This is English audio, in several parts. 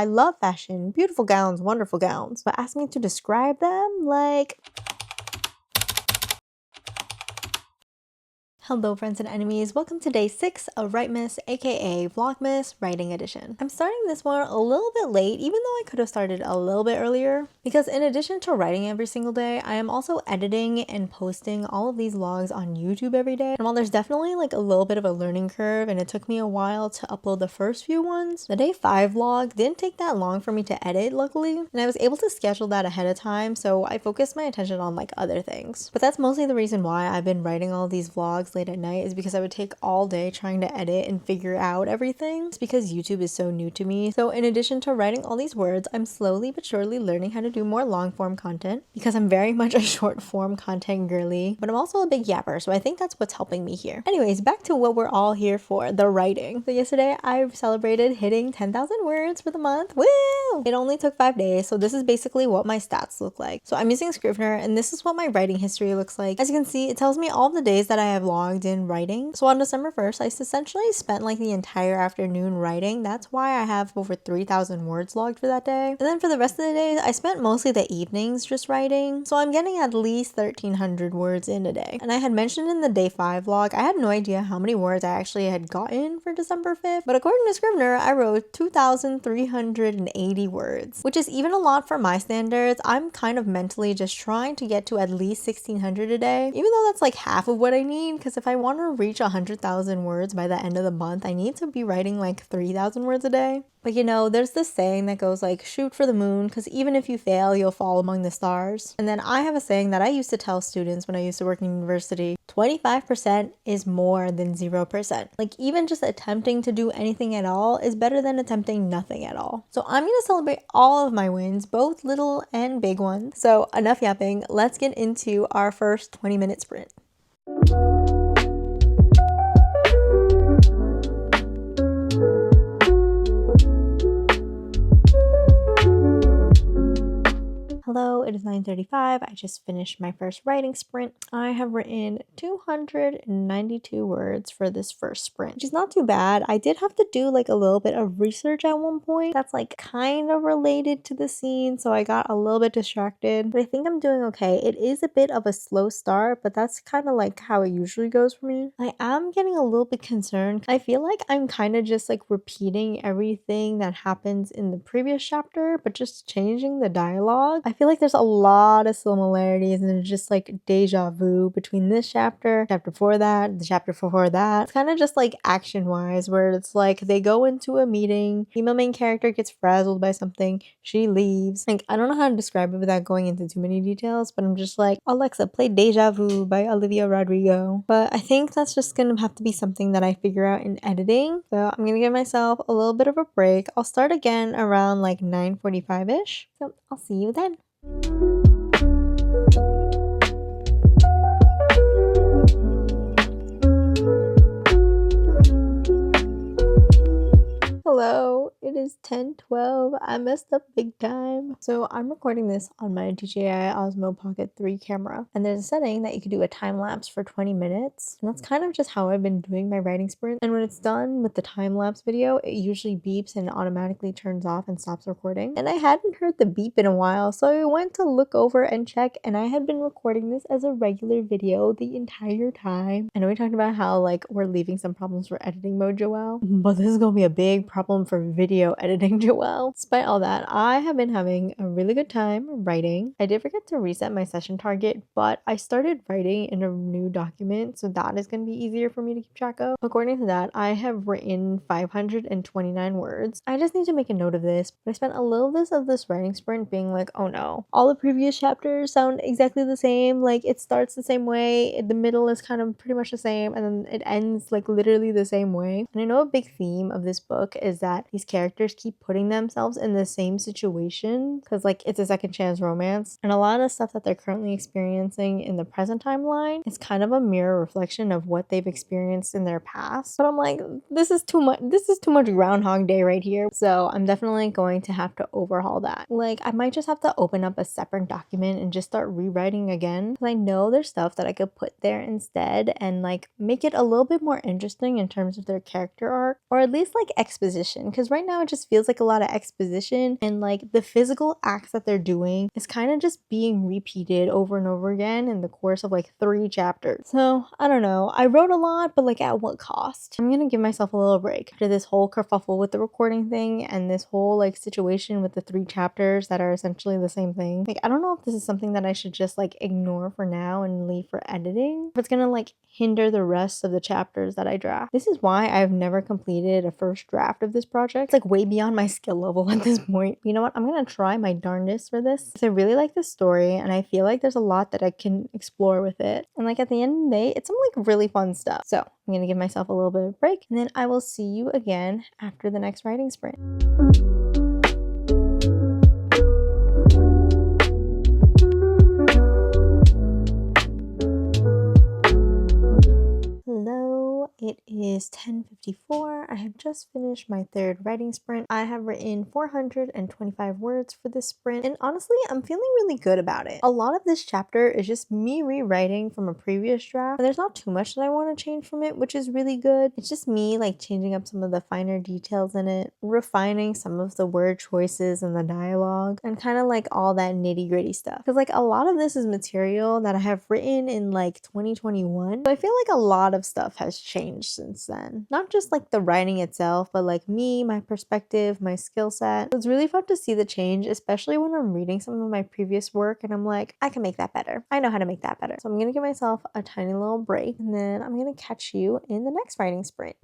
I love fashion, beautiful gowns, wonderful gowns, but ask me to describe them, like... Hello friends and enemies, welcome to day 6 of Writemas, aka Vlogmas Writing Edition. I'm starting this one a little bit late, even though I could have started a little bit earlier, because in addition to writing every single day, I am also editing and posting all of these vlogs on YouTube every day. And while there's definitely like a little bit of a learning curve and it took me a while to upload the first few ones, the day 5 vlog didn't take that long for me to edit, luckily, and I was able to schedule that ahead of time, so I focused my attention on like other things. But that's mostly the reason why I've been writing all these vlogs late at night, is because I would take all day trying to edit and figure out everything. It's because YouTube is so new to me. So in addition to writing all these words, I'm slowly but surely learning how to do more long form content, because I'm very much a short form content girly, but I'm also a big yapper, so I think that's what's helping me here. Anyways, back to what we're all here for, the writing. So yesterday I celebrated hitting 10,000 words for the month. Woo! It only took 5 days, so this is basically what my stats look like. So I'm using Scrivener, and this is what my writing history looks like. As you can see, it tells me all the days that I have logged in writing. So on December 1st, I essentially spent like the entire afternoon writing. That's why I have over 3,000 words logged for that day. And then for the rest of the days, I spent mostly the evenings just writing. So I'm getting at least 1,300 words in a day. And I had mentioned in the day 5 vlog, I had no idea how many words I actually had gotten for December 5th. But according to Scrivener, I wrote 2,380 words, which is even a lot for my standards. I'm kind of mentally just trying to get to at least 1,600 a day, even though that's like half of what I need, because if I want to reach 100,000 words by the end of the month, I need to be writing like 3,000 words a day. But you know, there's this saying that goes like, shoot for the moon, because even if you fail, you'll fall among the stars. And then I have a saying that I used to tell students when I used to work in university: 25% is more than 0%. Like, even just attempting to do anything at all is better than attempting nothing at all. So I'm going to celebrate all of my wins, both little and big ones. So enough yapping, let's get into our first 20-minute sprint. Hello, it is 9:35. I just finished my first writing sprint. I have written 292 words for this first sprint, which is not too bad. I did have to do like a little bit of research at one point that's like kind of related to the scene, so I got a little bit distracted, but I think I'm doing okay. It is a bit of a slow start, but that's kind of like how it usually goes for me. I am getting a little bit concerned. I feel like I'm kind of just like repeating everything that happens in the previous chapter, but just changing the dialogue. I feel like there's a lot of similarities and just like deja vu between this chapter before that, the chapter before that. It's kind of just like action wise, where it's like they go into a meeting, female main character gets frazzled by something, she leaves. Like, I don't know how to describe it without going into too many details, but I'm just like, Alexa, play Deja Vu by Olivia Rodrigo. But I think that's just gonna have to be something that I figure out in editing. So I'm gonna give myself a little bit of a break. I'll start again around like 9:45-ish. So I'll see you then. Hello, it is 10:12. I messed up big time. So I'm recording this on my DJI Osmo Pocket 3 camera, and there's a setting that you can do a time lapse for 20 minutes. And that's kind of just how I've been doing my writing sprint. And when it's done with the time lapse video, it usually beeps and automatically turns off and stops recording. And I hadn't heard the beep in a while, so I went to look over and check, and I had been recording this as a regular video the entire time. I know we talked about how like we're leaving some problems for editing mode, Joelle, but this is gonna be a big problem for video editing, Joelle. Despite all that, I have been having a really good time writing. I did forget to reset my session target, but I started writing in a new document, so that is going to be easier for me to keep track of. According to that, I have written 529 words. I just need to make a note of this, but I spent a little bit of this writing sprint being like, oh no, all the previous chapters sound exactly the same. Like, it starts the same way, the middle is kind of pretty much the same, and then it ends like literally the same way. And I know a big theme of this book is that these characters keep putting themselves in the same situation because like it's a second chance romance, and a lot of stuff that they're currently experiencing in the present timeline is kind of a mirror reflection of what they've experienced in their past. But I'm like, this is too much Groundhog Day right here, so I'm definitely going to have to overhaul that. Like, I might just have to open up a separate document and just start rewriting again, because I know there's stuff that I could put there instead and like make it a little bit more interesting in terms of their character arc, or at least like exposition exposition, because right now it just feels like a lot of exposition, and like the physical acts that they're doing is kind of just being repeated over and over again in the course of like 3 chapters. So I don't know, I wrote a lot, but like at what cost? I'm gonna give myself a little break after this whole kerfuffle with the recording thing and this whole like situation with the 3 chapters that are essentially the same thing. Like I don't know if this is something that I should just like ignore for now and leave for editing, if it's gonna like hinder the rest of the chapters that I draft. This is why I've never completed a first draft of this project. It's like way beyond my skill level at this point. You know what? I'm gonna try my darndest for this because I really like this story and I feel like there's a lot that I can explore with it. And like at the end of the day, it's some like really fun stuff. So I'm gonna give myself a little bit of a break and then I will see you again after the next writing sprint. Hello, it is 10:54. I have just finished my 3rd writing sprint. I have written 425 words for this sprint, and honestly, I'm feeling really good about it. A lot of this chapter is just me rewriting from a previous draft, and there's not too much that I want to change from it, which is really good. It's just me like changing up some of the finer details in it, refining some of the word choices and the dialogue, and kind of like all that nitty-gritty stuff. Because like a lot of this is material that I have written in like 2021, so I feel like a lot of stuff has changed since then. Not just like the writing itself, but like me, my perspective, my skill set. So it's really fun to see the change, especially when I'm reading some of my previous work and I'm like, I can make that better. I know how to make that better. So I'm gonna give myself a tiny little break and then I'm gonna catch you in the next writing sprint.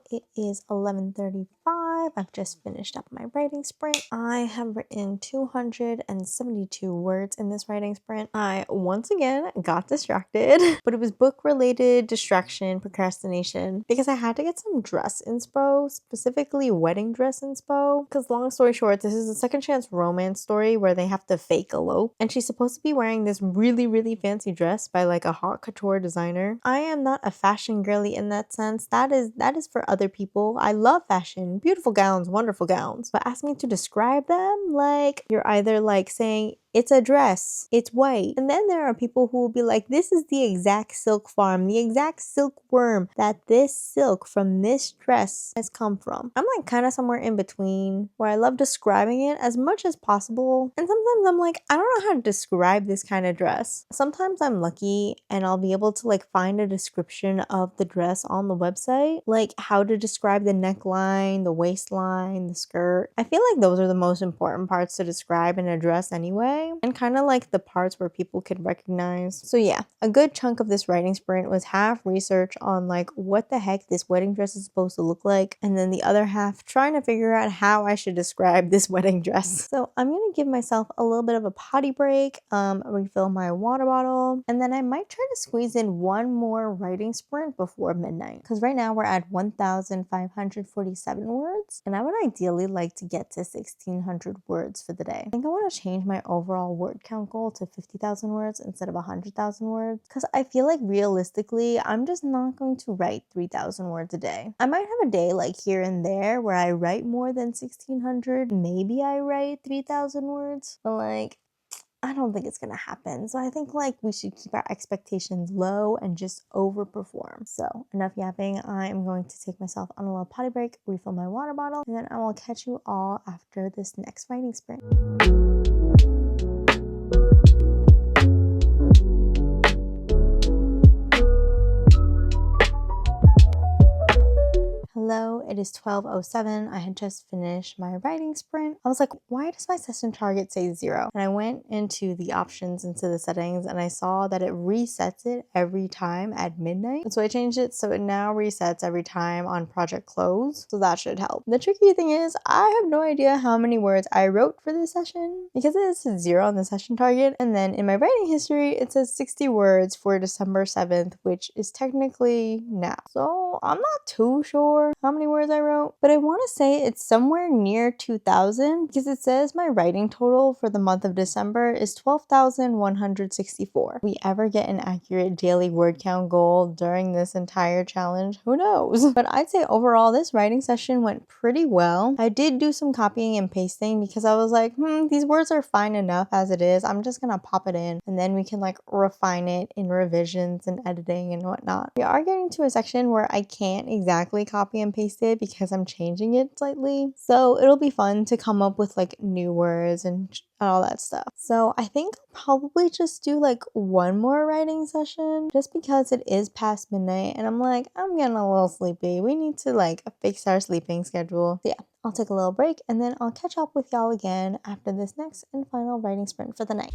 It is 11:35. I've just finished up my writing sprint. I have written 272 words in this writing sprint. I once again got distracted, but it was book related distraction, procrastination, because I had to get some dress inspo, specifically wedding dress inspo. Because long story short, this is a second chance romance story where they have to fake elope, and she's supposed to be wearing this really fancy dress by like a haute couture designer. I am not a fashion girly in that sense. That is for other people. I love fashion, beautiful gowns, wonderful gowns, but ask me to describe them, like you're either like saying it's a dress, it's white, and then there are people who will be like, this is the exact silk farm, the exact silkworm that this silk from this dress has come from. I'm like kind of somewhere in between where I love describing it as much as possible, and sometimes I'm like, I don't know how to describe this kind of dress. Sometimes I'm lucky and I'll be able to like find a description of the dress on the website, like how to describe the neckline, the waistline, the skirt. I feel like those are the most important parts to describe in a dress anyway, and kind of like the parts where people could recognize. So yeah, a good chunk of this writing sprint was half research on like what the heck this wedding dress is supposed to look like, and then the other half trying to figure out how I should describe this wedding dress. So I'm gonna give myself a little bit of a potty break, refill my water bottle, and then I might try to squeeze in one more writing sprint before midnight, because right now we're at 1,547 words, and I would ideally like to get to 1,600 words for the day. I think I want to change my overall word count goal to 50,000 words instead of 100,000 words, because I feel like realistically I'm just not going to write 3,000 words a day. I might have a day like here and there where I write more than 1,600, maybe I write 3,000 words, but like I don't think it's gonna happen. So I think like we should keep our expectations low and just overperform. So enough yapping. I am going to take myself on a little potty break, refill my water bottle, and then I will catch you all after this next writing sprint. Hello, it is 12:07. I had just finished my writing sprint. I was like, why does my session target say 0? And I went into the options, into the settings, and I saw that it resets it every time at midnight. And so I changed it so it now resets every time on project close. So that should help. The tricky thing is I have no idea how many words I wrote for this session, because it says 0 on the session target. And then in my writing history, it says 60 words for December 7th, which is technically now. So I'm not too sure how many words I wrote, but I want to say it's somewhere near 2,000 because it says my writing total for the month of December is 12,164. If we ever get an accurate daily word count goal during this entire challenge, who knows? But I'd say overall this writing session went pretty well. I did do some copying and pasting because I was like, these words are fine enough as it is. I'm just gonna pop it in and then we can like refine it in revisions and editing and whatnot. We are getting to a section where I can't exactly copy and paste it because I'm changing it slightly. So it'll be fun to come up with like new words and all that stuff. So I think I'll probably just do like one more writing session just because it is past midnight and I'm like, I'm getting a little sleepy. We need to like fix our sleeping schedule. So yeah, I'll take a little break and then I'll catch up with y'all again after this next and final writing sprint for the night.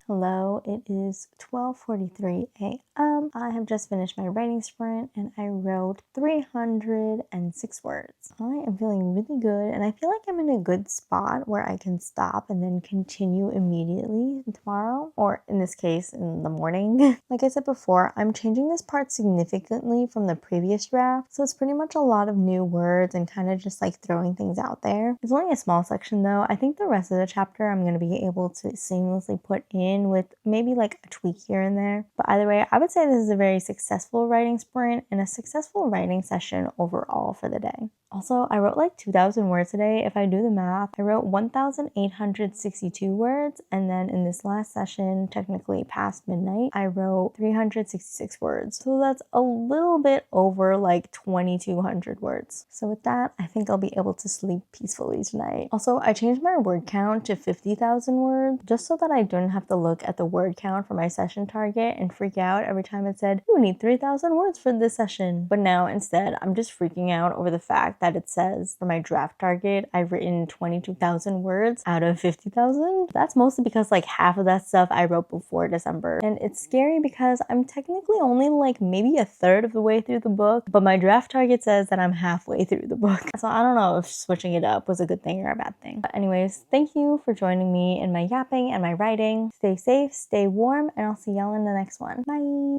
Hello, it is 12:43 a.m. I have just finished my writing sprint and I wrote 306 words. I am feeling really good and I feel like I'm in a good spot where I can stop and then continue immediately tomorrow, or in this case, in the morning. Like I said before, I'm changing this part significantly from the previous draft, so it's pretty much a lot of new words and kind of just like throwing things out there. It's only a small section though. I think the rest of the chapter I'm going to be able to seamlessly put in with maybe like a tweak here and there. But either way, I would say this is a very successful writing sprint and a successful writing session overall for the day. Also, I wrote like 2,000 words today. If I do the math, I wrote 1,862 words. And then in this last session, technically past midnight, I wrote 366 words. So that's a little bit over like 2,200 words. So with that, I think I'll be able to sleep peacefully tonight. Also, I changed my word count to 50,000 words just so that I don't have to look at the word count for my session target and freak out every time it said, you need 3,000 words for this session. But now instead, I'm just freaking out over the fact that it says for my draft target, I've written 22,000 words out of 50,000. That's mostly because like half of that stuff I wrote before December. And it's scary because I'm technically only like maybe a third of the way through the book, but my draft target says that I'm halfway through the book. So I don't know if switching it up was a good thing or a bad thing. But anyways, thank you for joining me in my yapping and my writing. Stay safe, stay warm, and I'll see y'all in the next one. Bye!